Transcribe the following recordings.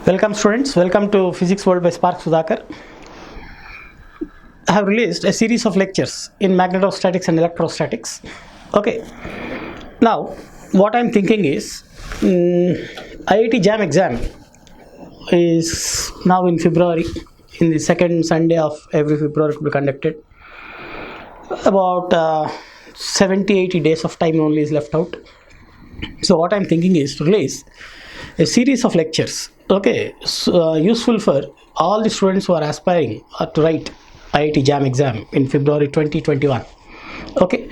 Welcome students, welcome to Physics World by Spark Sudhakar. I have released a series of lectures in magnetostatics and electrostatics. Okay, now what I am thinking is IIT JAM exam is now in February, in the second Sunday of every February to be conducted. About 70-80 days of time only is left out. So what I am thinking is to release a series of lectures, okay, useful for all the students who are aspiring to write IIT JAM exam in February 2021. Okay,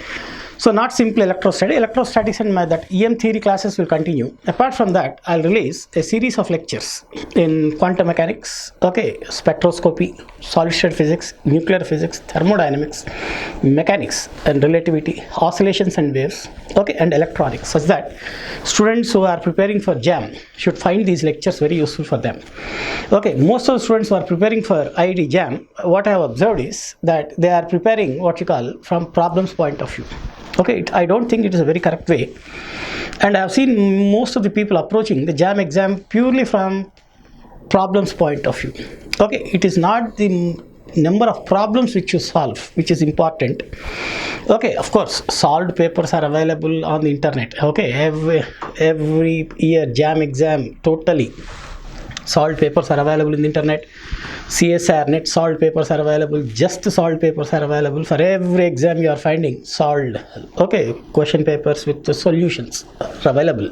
so not simple electrostatics and that EM theory classes will continue. Apart from that, I'll release a series of lectures in quantum mechanics, okay, spectroscopy, solid state physics, nuclear physics, thermodynamics, mechanics and relativity, oscillations and waves, okay, and electronics, such that students who are preparing for JAM should find these lectures very useful for them. Okay, most of the students who are preparing for IIT JAM, what I have observed is that they are preparing what you call from problems point of view. Okay, I don't think it is a very correct way, and I have seen most of the people approaching the JAM exam purely from problems point of view. Okay, it is not the number of problems which you solve which is important. Okay, of course solved papers are available on the internet. Okay, every year JAM exam totally solved papers are available in the internet. CSR net solved papers are available, just solved papers are available. For every exam you are finding solved, okay, question papers with the solutions are available.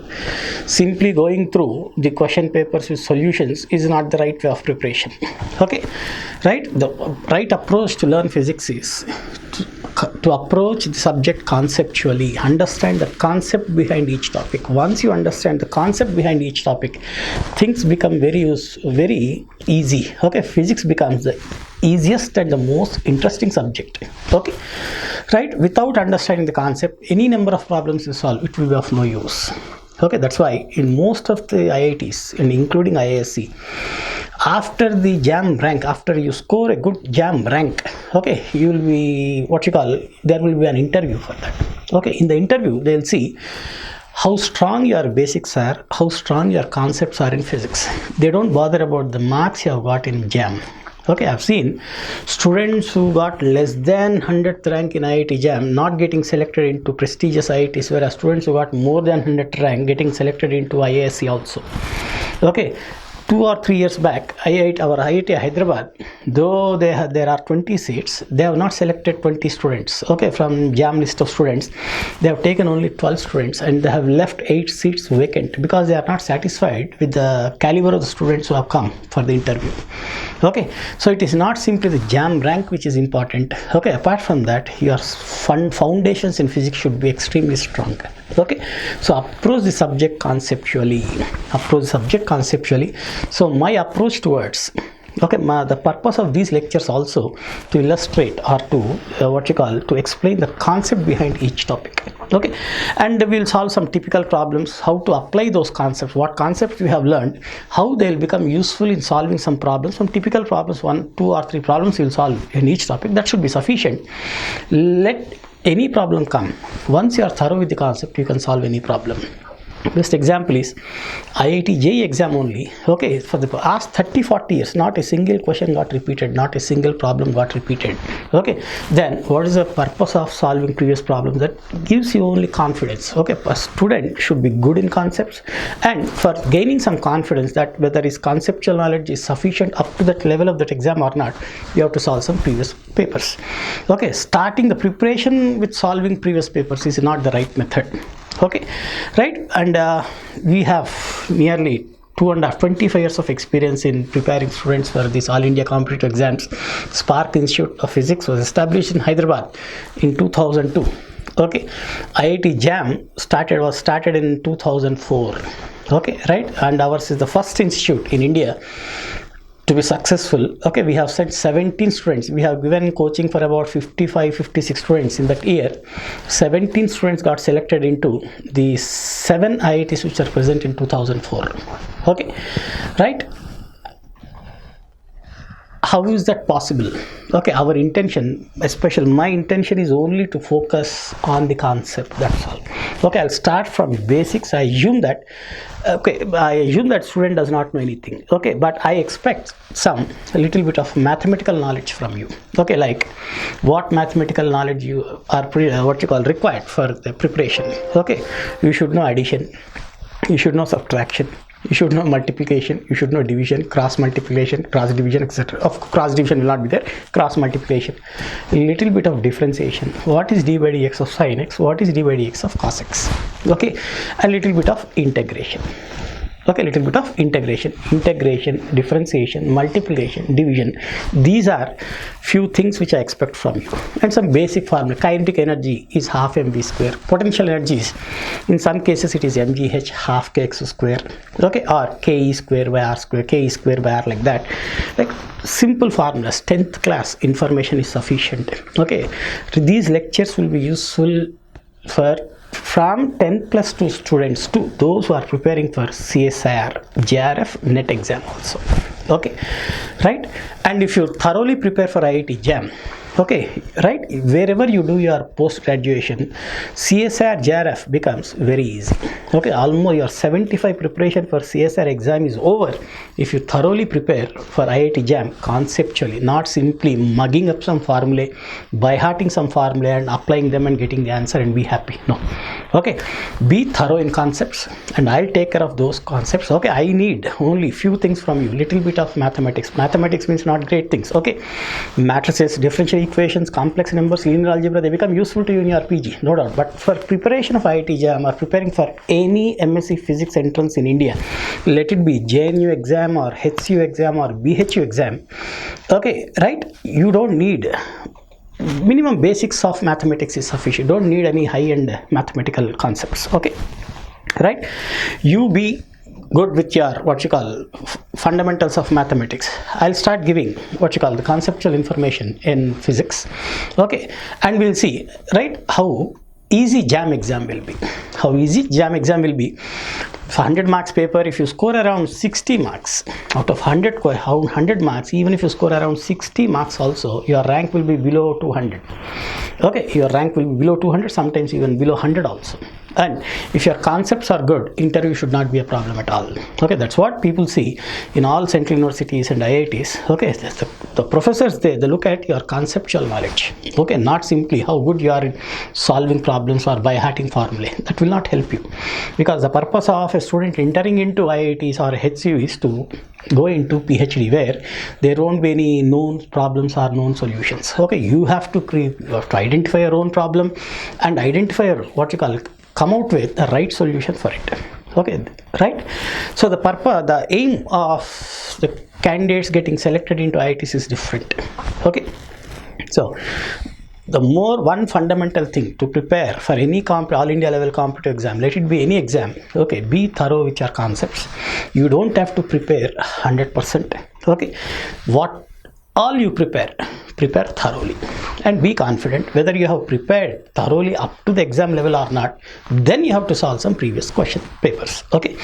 Simply going through the question papers with solutions is not the right way of preparation. Okay, right? The right approach to learn physics is to approach the subject conceptually, understand the concept behind each topic. Once you understand the concept behind each topic, things become very easy. Okay, physics becomes the easiest and the most interesting subject. Okay, right? Without understanding the concept, any number of problems you solve, it will be of no use. Okay, that's why in most of the IITs and including IISc, after the JAM rank, after you score a good JAM rank, okay, you will be what you call, there will be an interview for that. Okay, in the interview they will see how strong your basics are, how strong your concepts are in physics. They don't bother about the marks you have got in JAM. Okay, I've seen students who got less than 100th rank in IIT JAM not getting selected into prestigious IITs, whereas students who got more than 100th rank getting selected into IISc also. Okay, 2 or 3 years back, our IIT Hyderabad, though there are 20 seats, they have not selected 20 students. Okay, from JAM list of students, they have taken only 12 students and they have left 8 seats vacant because they are not satisfied with the caliber of the students who have come for the interview. Okay, so it is not simply the JAM rank which is important. Okay, apart from that, your foundations in physics should be extremely strong. Okay, so approach the subject conceptually. So my approach towards, okay, the purpose of these lectures also to illustrate or to to explain the concept behind each topic. Okay, and we'll solve some typical problems, how to apply those concepts, what concepts we have learned, how they'll become useful in solving some problems, some typical problems, 1, 2 or 3 problems we'll solve in each topic. That should be sufficient. Let any problem come. Once you are thorough with the concept, you can solve any problem. Best example is IIT JEE exam only. Okay, for the past 30-40 years, not a single question got repeated, not a single problem got repeated. Okay, then what is the purpose of solving previous problems? That gives you only confidence. Okay, a student should be good in concepts, and for gaining some confidence that whether his conceptual knowledge is sufficient up to that level of that exam or not, you have to solve some previous papers. Okay, starting the preparation with solving previous papers is not the right method. Okay, right? And we have nearly 25 years of experience in preparing students for these all India competitive exams. Spark Institute of Physics was established in Hyderabad in 2002. Okay, IIT JAM was started in 2004. Okay, right? And ours is the first institute in India to be successful. Okay, we have sent 17 students. We have given coaching for about 55-56 students in that year. 17 students got selected into the 7 IITs which are present in 2004. Okay, right? how is that possible? Okay, our intention, especially my intention, is only to focus on the concept, that's all. Okay, I'll start from basics. I assume that student does not know anything, okay, but I expect a little bit of mathematical knowledge from you. Okay, like what mathematical knowledge you are required for the preparation. Okay, you should know addition, you should know subtraction, you should know multiplication, you should know division, cross multiplication, cross division, etc. Of cross division will not be there. Cross multiplication, a little bit of differentiation. What is d by dx of sin x? What is d by dx of cos x? Okay, a little bit of integration. Okay, a little bit of integration, differentiation, multiplication, division. These are few things which I expect from you, and some basic formula. Kinetic energy is half mv square. Potential energies, in some cases it is mgh half kx square. Okay, or ke square by r square, ke square by r, like that. Like simple formulas. 10th class information is sufficient. Okay, these lectures will be useful for from 10th plus 2 students to those who are preparing for CSIR, JRF, NET exam also. Okay, right? And if you thoroughly prepare for IIT JAM, okay, right, wherever you do your post graduation, CSIR JRF becomes very easy. Okay, almost your 75 preparation for CSIR exam is over if you thoroughly prepare for IIT JAM conceptually, not simply mugging up some formulae, by hearting some formulae and applying them and getting the answer and be happy. No. Okay, be thorough in concepts and I'll take care of those concepts. Okay, I need only few things from you. Little bit of mathematics. Mathematics means not great things. Okay, matrices, differential equations, complex numbers, linear algebra, they become useful to you in your PG, no doubt. But for preparation of IIT JAM or preparing for any MSc physics entrance in India, let it be JNU exam or HCU exam or BHU exam, okay, right, you don't need minimum basics of mathematics is sufficient. Don't need any high-end mathematical concepts. Okay, right, you be good with your fundamentals of mathematics. I'll start giving the conceptual information in physics. Okay, and we'll see, right, how easy JAM exam will be. For 100 marks paper, if you score around 60 marks out of 100 marks, even if you score around 60 marks also, your rank will be below 200. Okay, your rank will be below 200, sometimes even below 100 also. And if your concepts are good, interview should not be a problem at all. Okay, that's what people see in all central universities and IITs. Okay, the professors, they look at your conceptual knowledge. Okay, not simply how good you are in solving problems or by hearting formulae. That will not help you, because the purpose of a student entering into IITs or HCU is to go into PhD, where there won't be any known problems or known solutions. Okay, you have to identify your own problem and identify come out with the right solution for it. Okay, right. So the aim of the candidates getting selected into IITs is different. Okay, so the one fundamental thing to prepare for any all India level competitive exam, let it be any exam, okay, be thorough with your concepts. You don't have to prepare 100%. Okay, what all you prepare thoroughly and be confident. Whether you have prepared thoroughly up to the exam level or not, then you have to solve some previous question papers. Okay,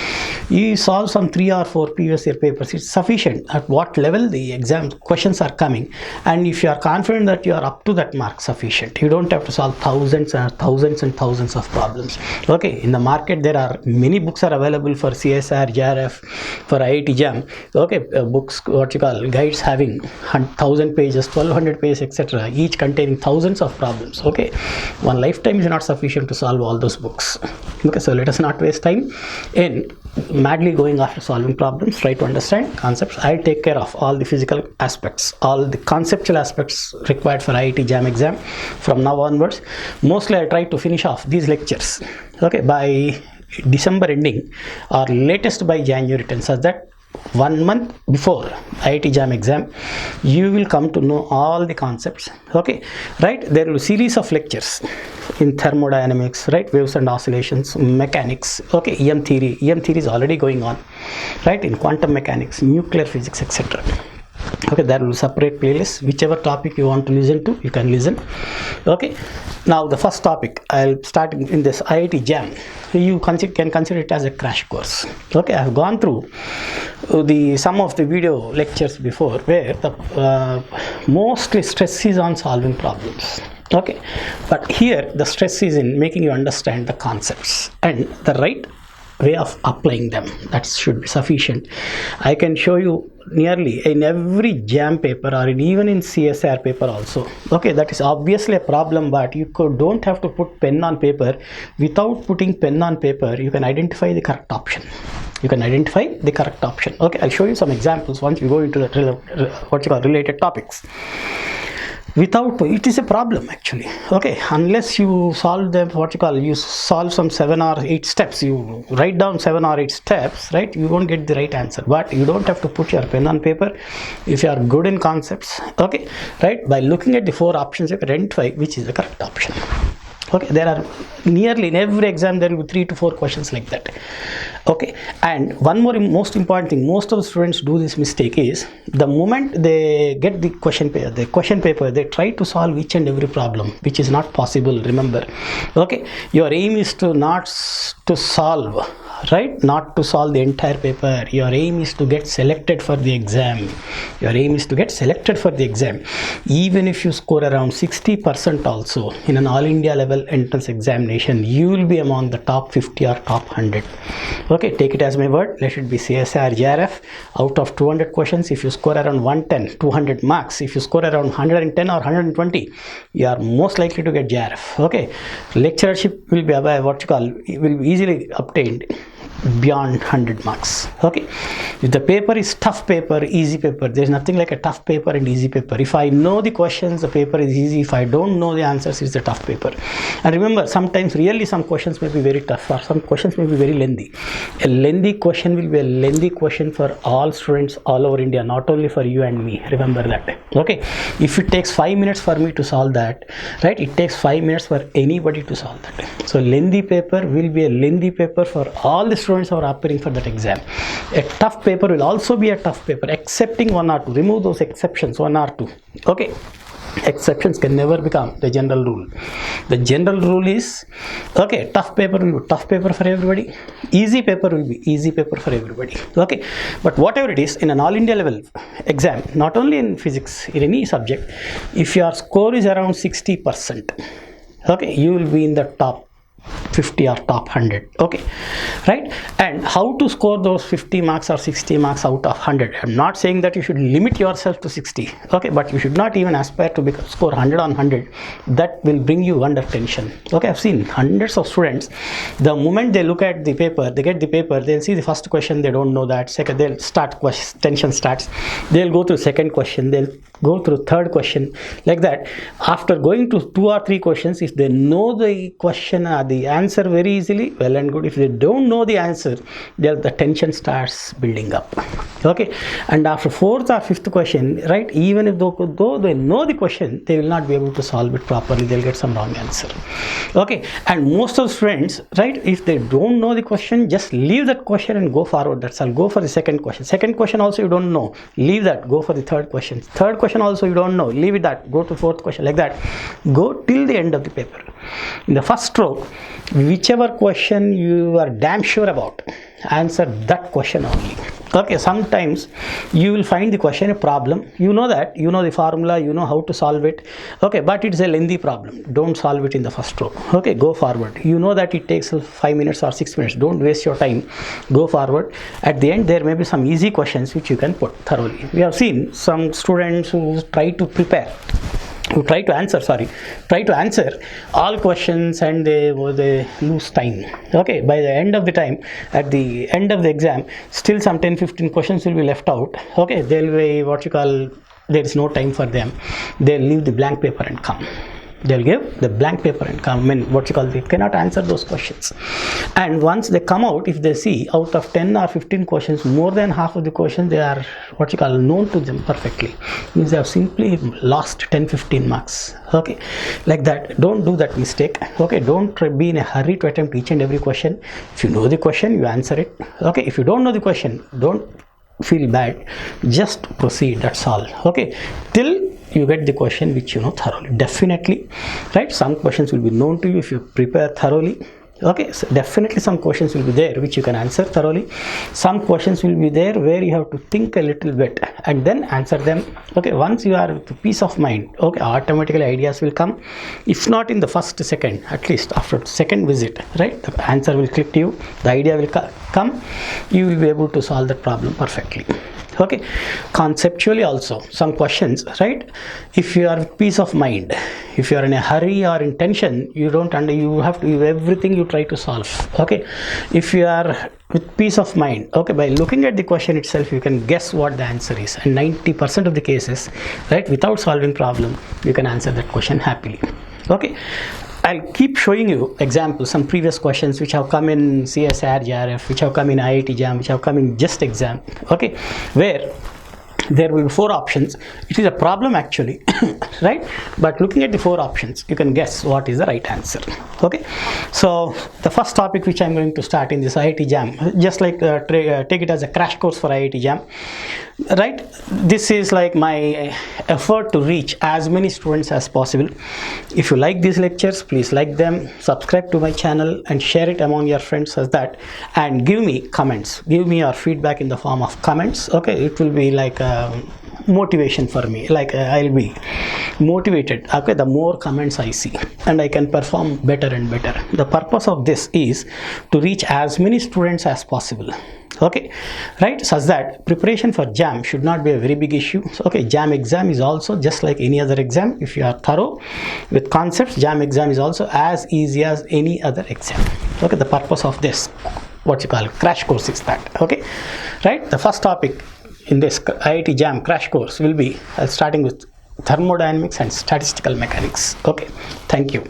you solve some 3 or 4 previous year papers, it's sufficient at what level the exam questions are coming, and if you are confident that you are up to that mark, sufficient. You don't have to solve thousands and thousands of problems. Okay, in the market there are many books are available for CSR, JRF, for IIT JAM. Okay, books, guides having 1000 pages, 1200 pages, etc., each containing thousands of problems. Okay, one lifetime is not sufficient to solve all those books. Okay, so let us not waste time in madly going after solving problems. Try to understand concepts. I'll take care of all the physical aspects, all the conceptual aspects required for IIT JAM exam from now onwards. Mostly I'll try to finish off these lectures, okay, by December ending or latest by January 10, such that 1 month before IIT JAM exam you will come to know all the concepts. Okay, right, there will be series of lectures in thermodynamics, right, waves and oscillations, mechanics, okay, EM theory is already going on, right, in quantum mechanics, nuclear physics, etc. Okay, there will be separate playlists. Whichever topic you want to listen to, you can listen. Okay, now the first topic I'll start in this IIT Jam. You can consider it as a crash course. Okay, I have gone through some of the video lectures before where the mostly stress is on solving problems. Okay, but here the stress is in making you understand the concepts and the right way of applying them. That should be sufficient. I can show you nearly in every jam paper or even in CSR paper also. Okay, that is obviously a problem, but you don't have to put pen on paper. Without putting pen on paper, you can identify the correct option. Okay, I'll show you some examples once we go into the related topics. Without it is a problem actually. Okay, unless you solve them, you solve some 7 or 8 steps, you write down 7 or 8 steps, right? You won't get the right answer, but you don't have to put your pen on paper if you are good in concepts. Okay, right? By looking at the 4 options, you can identify which is the correct option. Okay, there are nearly in every exam there will be 3 to 4 questions like that. Okay, and one more most important thing, most of the students do this mistake is the moment they get the question paper, they try to solve each and every problem, which is not possible. Remember, okay, your aim is not to solve the entire paper. Your aim is to get selected for the exam. Even if you score around 60% also in an all India level entrance examination, you will be among the top 50 or top 100. Okay, take it as my word. Let it be CSR, JRF. Out of 200 questions, if you score around 110, 200 marks. If you score around 110 or 120, you are most likely to get JRF. Okay, lecturership will be easily obtained beyond 100 marks. Okay, if the paper is tough paper, easy paper, there is nothing like a tough paper and easy paper. If I know the questions, the paper is easy. If I don't know the answers, it's a tough paper. And remember, sometimes really some questions may be very tough or some questions may be very lengthy. A lengthy question will be a lengthy question for all students all over India, not only for you and me. Remember that. Okay, if it takes 5 minutes for me to solve that, right, it takes 5 minutes for anybody to solve that. So lengthy paper will be a lengthy paper for all the students who are appearing for that exam. A tough paper will also be a tough paper, excepting 1 or 2. Remove those exceptions, 1 or 2. Okay, exceptions can never become the general rule. The general rule is, okay, tough paper will be tough paper for everybody, easy paper will be easy paper for everybody. Okay, but whatever it is, in an all India level exam, not only in physics, in any subject, if your score is around 60%, okay, you will be in the top 50 or top 100. Okay, right? And how to score those 50 marks or 60 marks out of 100? I'm not saying that you should limit yourself to 60. Okay, but you should not even aspire to score 100 on 100. That will bring you under tension. Okay, I've seen hundreds of students, the moment they look at the paper, they get the paper, they'll see the first question, they don't know that. Second, they'll start tension starts. They'll go to second question, they'll go through third question, like that. After going to 2 or 3 questions, if they know the question or the answer very easily, well and good. If they don't know the answer, the tension starts building up. Okay, and after 4th or 5th question, right, even if though they know the question, they will not be able to solve it properly. They'll get some wrong answer. Okay, and most of students, right, if they don't know the question, just leave that question and go forward. That's all. Go for the second question. Second question also you don't know, leave that, go for the third question. Third question also you don't know, leave it that, go to 4th question, like that. Go till the end of the paper. In the first stroke, whichever question you are damn sure about, answer that question only. Okay, sometimes you will find the question a problem, you know that, you know the formula, you know how to solve it. Okay, but it's a lengthy problem. Don't solve it in the first stroke. Okay, go forward. You know that it takes 5 minutes or 6 minutes. Don't waste your time. Go forward. At the end, there may be some easy questions which you can put thoroughly. We have seen some students who try to answer all questions and they lose time. Okay, by the end of the time, at the end of the exam, still some 10-15 questions will be left out. Okay, they'll be there is no time for them. They'll leave the blank paper and come. They'll give the blank paper and come in, they cannot answer those questions. And once they come out, if they see out of 10 or 15 questions, more than half of the questions they are known to them perfectly, means they have simply lost 10-15 marks. Okay, like that. Don't do that mistake. Okay, don't be in a hurry to attempt each and every question. If you know the question, you answer it. Okay, if you don't know the question, don't feel bad, just proceed, that's all. Okay, till you get the question which you know thoroughly. Definitely, right, some questions will be known to you if you prepare thoroughly. Okay, so definitely some questions will be there which you can answer thoroughly. Some questions will be there where you have to think a little bit and then answer them. Okay, once you are with peace of mind, okay, automatically ideas will come. If not in the first second, at least after second visit, right, the answer will click to you, the idea will come, you will be able to solve that problem perfectly. Okay, conceptually also some questions, right, if you are with peace of mind, if you are in a hurry or in tension, you don't you have to do everything you try to solve. Okay, if you are with peace of mind, okay, by looking at the question itself you can guess what the answer is, and 90% of the cases, right, without solving problem you can answer that question happily. Okay, I'll keep showing you examples, some previous questions which have come in CSR, JRF, which have come in IIT JAM, which have come in just exam. Okay, where there will be 4 options. It is a problem actually, right? But looking at the 4 options, you can guess what is the right answer. Okay, so the first topic which I'm going to start in this IIT JAM, just like take it as a crash course for IIT JAM, right? This is like my effort to reach as many students as possible. If you like these lectures, please like them, subscribe to my channel and share it among your friends as that, and give me comments, give me your feedback in the form of comments. Okay, it will be like motivation for me, like I'll be motivated, okay, the more comments I see, and I can perform better and better. The purpose of this is to reach as many students as possible. Okay, right, such that preparation for JAM should not be a very big issue. So, okay, JAM exam is also just like any other exam. If you are thorough with concepts, JAM exam is also as easy as any other exam. Okay, the purpose of this, what you call crash course, is that. Okay, right, the first topic in this IIT JAM crash course will be starting with thermodynamics and statistical mechanics. Okay, thank you.